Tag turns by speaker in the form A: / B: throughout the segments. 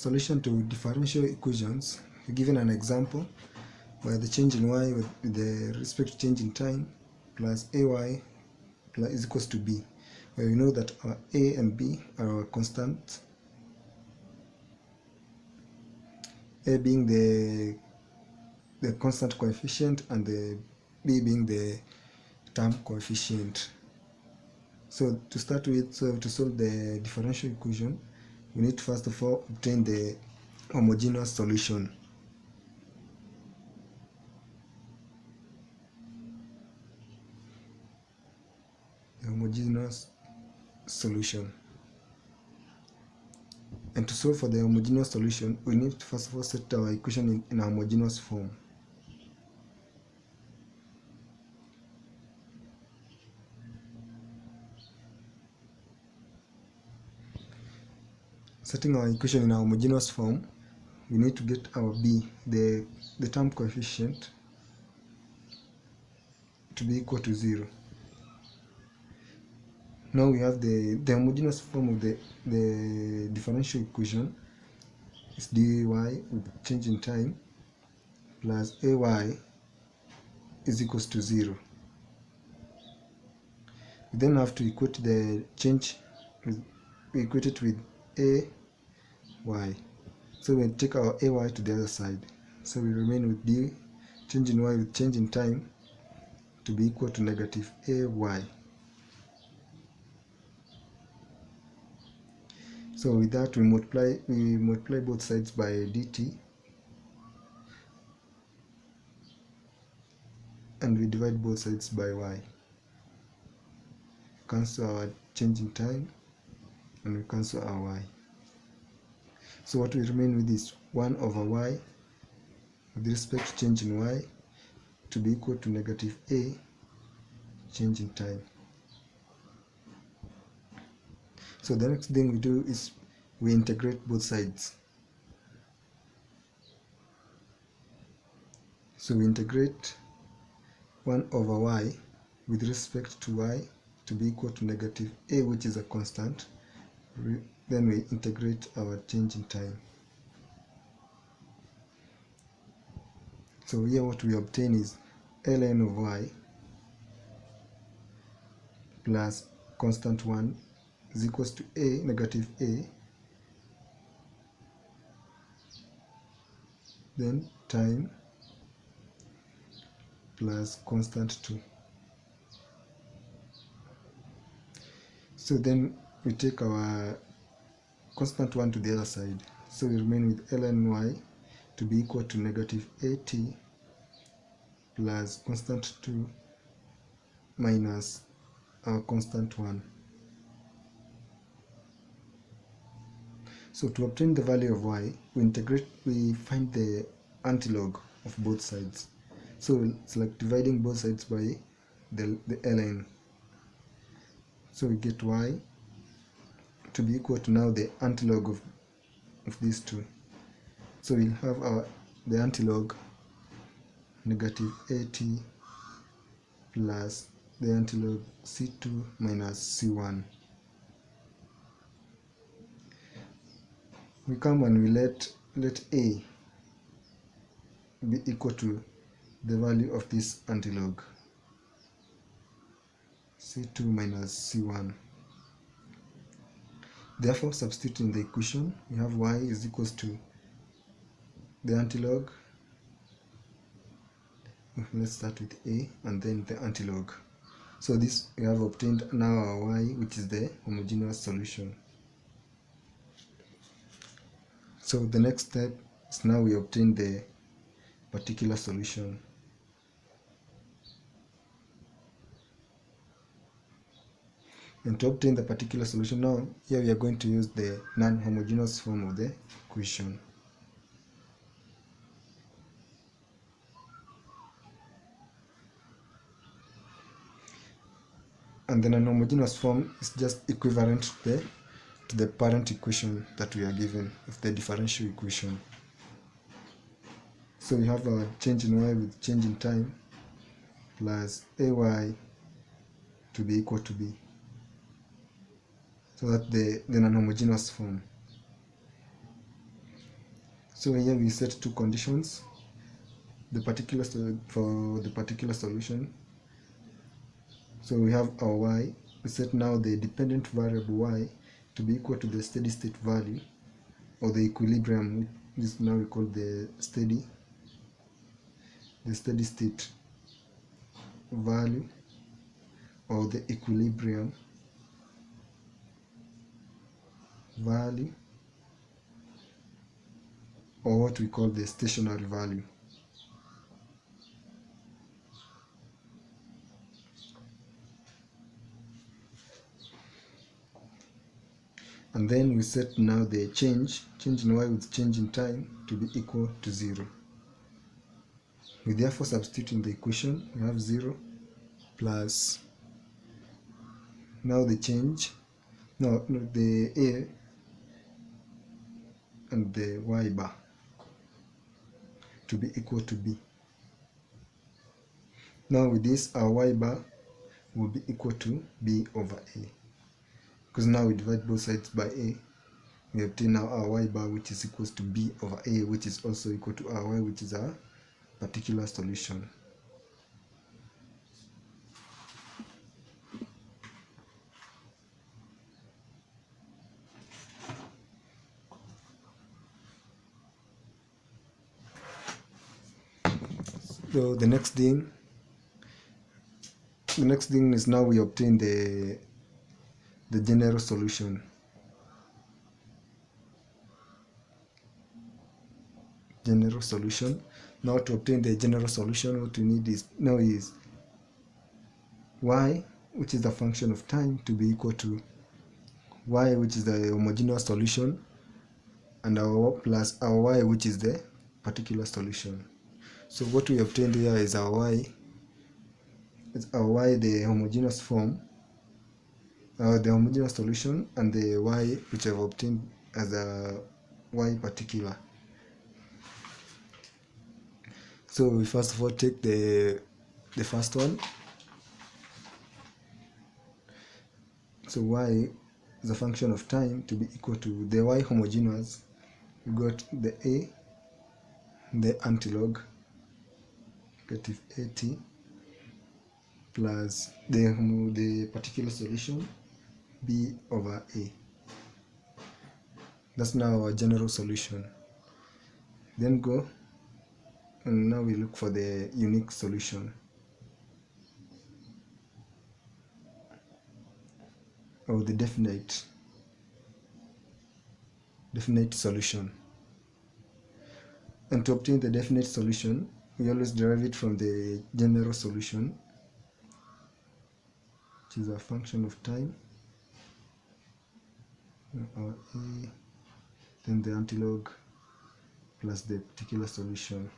A: solution to differential equations, we're given an example where the change in y with the respect to change in time plus ay is equals to b, where we know that our a and b are our constants, a being the constant coefficient and the b being the term coefficient. So to start with, to solve the differential equation, we need to first of all obtain the homogeneous solution. The homogeneous solution. And to solve for the homogeneous solution, we need to first of all set our equation in a homogeneous form. Setting our equation in a homogeneous form, we need to get our b, the term coefficient, to be equal to 0. Now we have the homogeneous form of the differential equation is dy with change in time plus ay is equals to 0. We then have to equate the change, we equate it with ay. So we take our ay to the other side. So we remain with d change in y with change in time to be equal to negative ay. So with that we multiply both sides by dt, and we divide both sides by y. Cancel our change in time and we cancel our y. So what we remain with is 1 over y with respect to change in y to be equal to negative a change in time. So the next thing we do is we integrate both sides. So we integrate 1 over y with respect to y to be equal to negative a, which is a constant. Then we integrate our change in time. So here what we obtain is ln of y plus constant 1 is equals to a, negative a, then time plus constant 2. So then we take our constant 1 to the other side. So we remain with ln y to be equal to negative at plus constant 2 minus our constant 1. So to obtain the value of y, we find the antilog of both sides. So it's like dividing both sides by the ln. So we get y to be equal to now the antilog of these two. So we'll have the antilog negative at plus the antilog c2 minus c1. We come and we let a be equal to the value of this antilog c2 minus c1. Therefore, substituting the equation, we have y is equals to the antilog. Let's start with a and then the antilog. So this we have obtained now our y, which is the homogeneous solution. So the next step is now we obtain the particular solution. And to obtain the particular solution, now here we are going to use the non-homogeneous form of the equation. And the non-homogeneous form is just equivalent to the parent equation that we are given of the differential equation. So we have our change in y with change in time plus ay to be equal to b. So that's the non-homogeneous form. So here we set two conditions. For the particular solution. So we have our y. We set now the dependent variable y to be equal to the steady state value or the equilibrium. This now we call the steady state value or the equilibrium value, or what we call the stationary value. And then we set now the change in y with change in time to be equal to 0. We therefore substitute in the equation. We have 0 plus now the change, the a and the y bar to be equal to b. Now with this, our y bar will be equal to b over a. Because now we divide both sides by a, we obtain now our y bar, which is equals to b over a, which is also equal to our y, which is our particular solution. So the next thing is now we obtain the general solution. Now to obtain the general solution, what we need is y, which is the function of time, to be equal to y, which is the homogeneous solution, and our plus our y, which is the particular solution. So what we obtained here is our y, the homogeneous form, the homogeneous solution, and the y which I've obtained as a y particular. So we first of all take the first one. So y is a function of time to be equal to the y homogeneous. We got the a, the antilog, negative at, plus the particular solution, b over a. That's now our general solution. Then go, and now we look for the unique solution, or the definite solution. And to obtain the definite solution, we always derive it from the general solution, which is a function of time, our a, then the antilog plus the particular solution.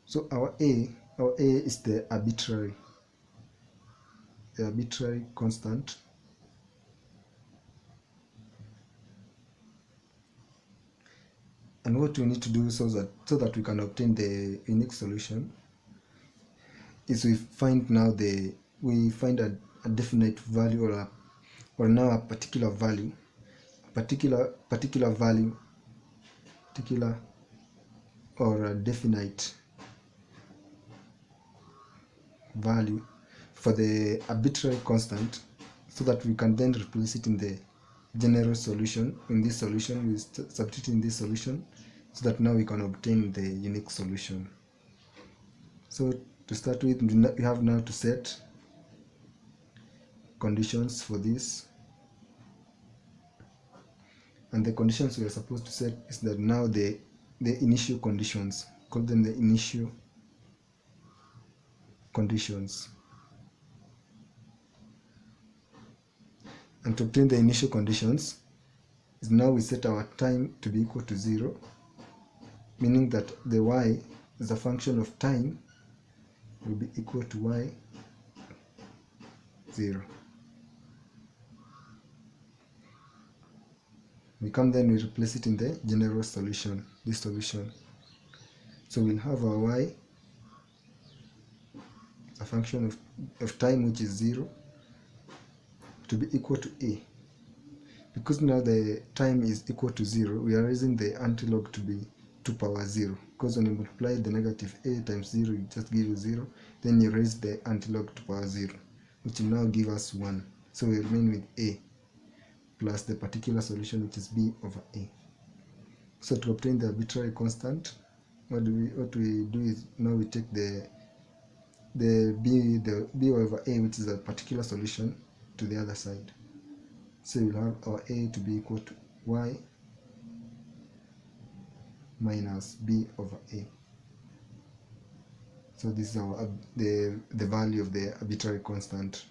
A: So our a is the arbitrary constant, and what we need to do so that we can obtain the unique solution is we find a definite value, or now a particular value, or a definite value for the arbitrary constant, so that we can then replace it in the general solution. In this solution, we substitute in this solution, so that now we can obtain the unique solution. So to start with, we have now to set conditions for this, and the conditions we are supposed to set is that now the initial conditions, call them the initial conditions. And to obtain the initial conditions is now we set our time to be equal to 0, meaning that the y as a function of time will be equal to y 0. We come then we replace it in the general solution, this solution. So we'll have our y, a function of time, which is 0, to be equal to a. Because now the time is equal to 0, we are raising the antilog to be 2 power 0, because when you multiply the negative a times 0, it just gives you 0, then you raise the antilog to power 0, which will now give us 1. So we remain with a plus the particular solution, which is b over a. So to obtain the arbitrary constant, what we do is now we take the b over a, which is a particular solution, to the other side. So we'll have our a to be equal to y minus b over a. So this is our the value of the arbitrary constant.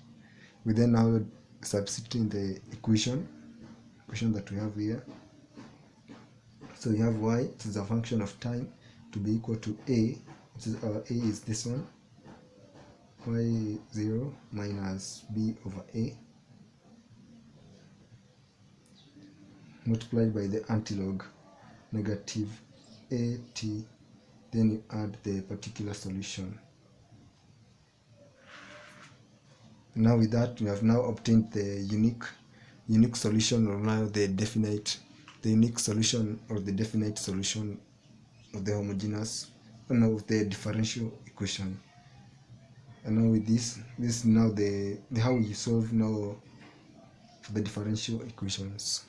A: We then now substitute in the equation that we have here. So we have y, which is a function of time, to be equal to a, which is our a is this one, y0 minus b over a, multiplied by the antilog negative at, then you add the particular solution. Now with that, we have now obtained the unique solution, or now the unique solution or the definite solution of the homogeneous, of the differential equation. And now with this is now the how you solve now for the differential equations.